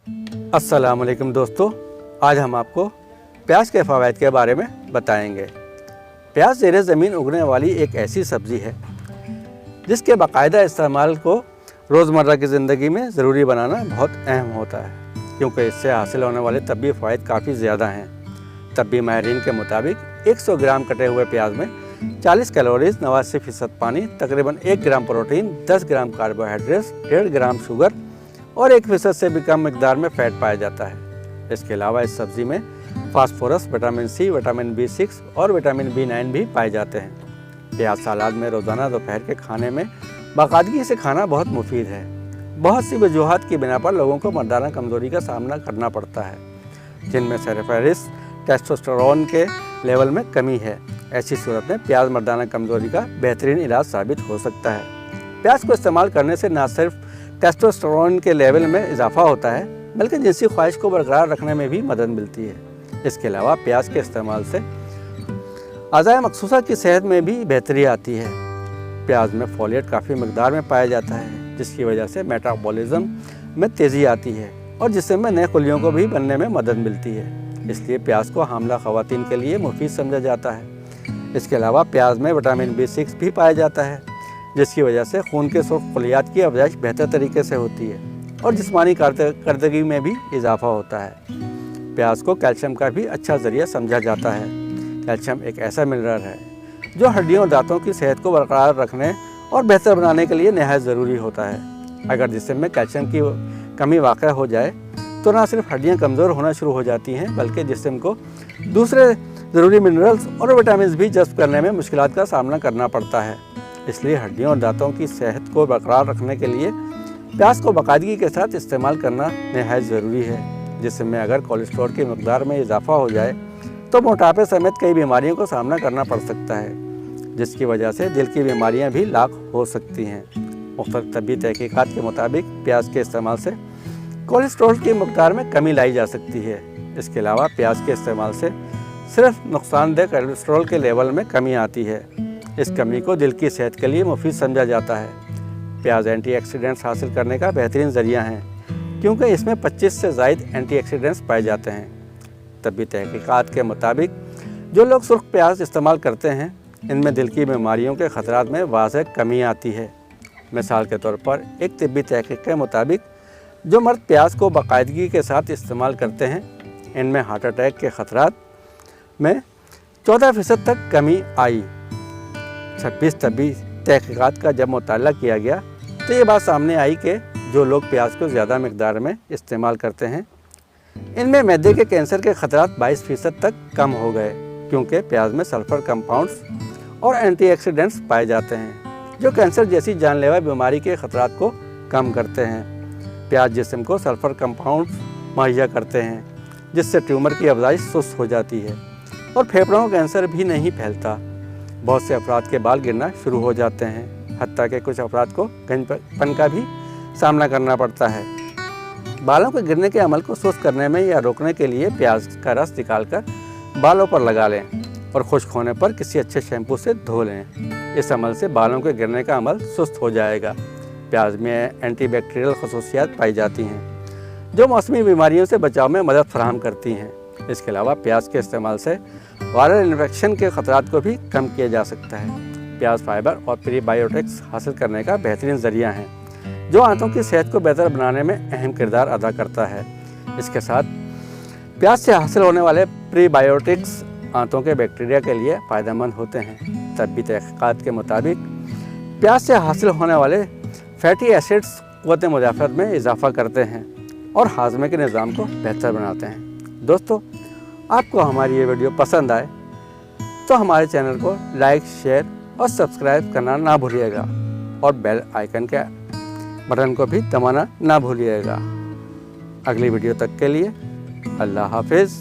अस्सलाम वालेकुम दोस्तों, आज हम आपको प्याज के फ़वाइद के बारे में बताएंगे। प्याज ज़ेरे ज़मीन उगने वाली एक ऐसी सब्ज़ी है जिसके बाकायदा इस्तेमाल को रोज़मर्रा की ज़िंदगी में ज़रूरी बनाना बहुत अहम होता है, क्योंकि इससे हासिल होने वाले तबी फ़वाइद काफ़ी ज़्यादा हैं। तबी माहिरीन के मुताबिक 100 ग्राम कटे हुए प्याज में 40 कैलोरीज, 89% पानी, तकरीबन 1 ग्राम प्रोटीन, 10 ग्राम कार्बोहाइड्रेट्स, 1.5 ग्राम शुगर और 1% से भी कम मिकदार में फ़ैट पाया जाता है। इसके अलावा इस सब्ज़ी में phosphorus, vitamin C, vitamin B6 और विटामिन B9 भी पाए जाते हैं। प्याज सलाद में रोज़ाना दोपहर के खाने में बाकायदगी से खाना बहुत मुफीद है। बहुत सी वजूहात की बिना पर लोगों को मर्दाना कमज़ोरी का सामना करना पड़ता है, जिनमें सरफहरिस्त टेस्टोस्टेरोन के लेवल में कमी है। ऐसी सूरत में प्याज मर्दाना कमज़ोरी का बेहतरीन इलाज साबित हो सकता है। प्याज को इस्तेमाल करने से न सिर्फ टेस्टोस्टेरोन के लेवल में इजाफा होता है, बल्कि जिनसी ख्वाहिश को बरकरार रखने में भी मदद मिलती है। इसके अलावा प्याज के इस्तेमाल से अज़ाए मखसूसा की सेहत में भी बेहतरी आती है। प्याज में फोलेट काफ़ी मकदार में पाया जाता है, जिसकी वजह से मेटाबॉलिज्म में तेज़ी आती है और जिससे में नए खुलियों को भी बनने में मदद मिलती है। इसलिए प्याज को हामला ख़वातीन के लिए मुफीद समझा जाता है। इसके अलावा प्याज में विटामिन B6 भी पाया जाता है, जिसकी वजह से खून के सुर्ख खलियात की अफजाइश बेहतर तरीके से होती है और जिस्मानी कारकर्दगी में भी इजाफा होता है। प्याज को कैल्शियम का भी अच्छा ज़रिया समझा जाता है। कैल्शियम एक ऐसा मिनरल है जो हड्डियों और दांतों की सेहत को बरकरार रखने और बेहतर बनाने के लिए नहायत ज़रूरी होता है। अगर जिस्म में कैल्शियम की कमी वाक़या हो जाए तो न सिर्फ हड्डियाँ कमज़ोर होना शुरू हो जाती हैं, बल्कि जिस्म को दूसरे ज़रूरी मिनरल्स और विटामिन भी जज़्ब करने में मुश्किलात का सामना करना पड़ता है। इसलिए हड्डियों और दांतों की सेहत को बरकरार रखने के लिए प्याज को बाकायदगी के साथ इस्तेमाल करना नहायत ज़रूरी है। जिसमें अगर कोलेस्ट्रॉल की मकदार में इजाफा हो जाए तो मोटापे समेत कई बीमारियों का सामना करना पड़ सकता है, जिसकी वजह से दिल की बीमारियां भी लाख हो सकती हैं। मुख्तलिफ तबी तहकीकात के मुताबिक प्याज के इस्तेमाल से कोलेस्ट्रॉल की मकदार में कमी लाई जा सकती है। इसके अलावा प्याज के इस्तेमाल से सिर्फ नुकसानदेह कोलेस्ट्रॉल के लेवल में कमी आती है। इस कमी को दिल की सेहत के लिए मुफीद समझा जाता है। प्याज एंटीऑक्सीडेंट्स हासिल करने का बेहतरीन ज़रिया है, क्योंकि इसमें 25 से ज़ायद एंटीऑक्सीडेंट्स पाए जाते हैं। तबी तहकीकात के मुताबिक जो लोग सुर्ख प्याज इस्तेमाल करते हैं, इनमें दिल की बीमारियों के ख़तरात में वाज़ह कमी आती है। मिसाल के तौर पर एक तिब्बी तहकीक के मुताबिक जो मर्द प्याज को बाकायदगी के साथ इस्तेमाल करते हैं, इनमें हार्ट अटैक के ख़तरात में 14% तक कमी आई। 26 तबी तहकीकात का जब मुताला किया गया तो ये बात सामने आई कि जो लोग प्याज को ज़्यादा मकदार में इस्तेमाल करते हैं, इनमें मैदे के कैंसर के ख़तरात 22% तक कम हो गए, क्योंकि प्याज में सल्फ़र कंपाउंड्स और एंटीऑक्सीडेंट्स पाए जाते हैं जो कैंसर जैसी जानलेवा बीमारी के ख़तरात को कम करते हैं। प्याज जिस्म को सल्फ़र कंपाउंड्स मुहैया करते हैं, जिससे ट्यूमर की अफजाइश सुस्त हो जाती है और फेफड़ों का कैंसर भी नहीं फैलता। बहुत से अफराद के बाल गिरना शुरू हो जाते हैं, हत्ता कि कुछ अफराद को गंजपन का भी सामना करना पड़ता है। बालों के गिरने के अमल को सुस्त करने में या रोकने के लिए प्याज का रस निकालकर बालों पर लगा लें और खुश्क होने पर किसी अच्छे शैम्पू से धो लें। इस अमल से बालों के गिरने का अमल सुस्त हो जाएगा। प्याज में एंटीबैक्टीरियल खसूसियात पाई जाती हैं जो मौसमी बीमारियों से बचाव में मदद फराहम करती हैं। इसके अलावा प्याज के इस्तेमाल से वायरल इन्फेक्शन के ख़तरात को भी कम किया जा सकता है। प्याज फाइबर और प्रीबायोटिक्स हासिल करने का बेहतरीन ज़रिया है, जो आंतों की सेहत को बेहतर बनाने में अहम किरदार अदा करता है। इसके साथ प्याज से हासिल होने वाले प्रीबायोटिक्स आंतों के बैक्टीरिया के लिए फ़ायदेमंद होते हैं। तबी तहकीकात के मुताबिक प्याज से हासिल होने वाले फैटी एसिड्स क़ुव्वत मुदाफ़अत में इजाफ़ा करते हैं और हाजमे के निज़ाम को बेहतर बनाते हैं। दोस्तों, आपको हमारी ये वीडियो पसंद आए तो हमारे चैनल को लाइक, शेयर और सब्सक्राइब करना ना भूलिएगा और बेल आइकन के बटन को भी दबाना ना भूलिएगा। अगली वीडियो तक के लिए अल्लाह हाफिज़।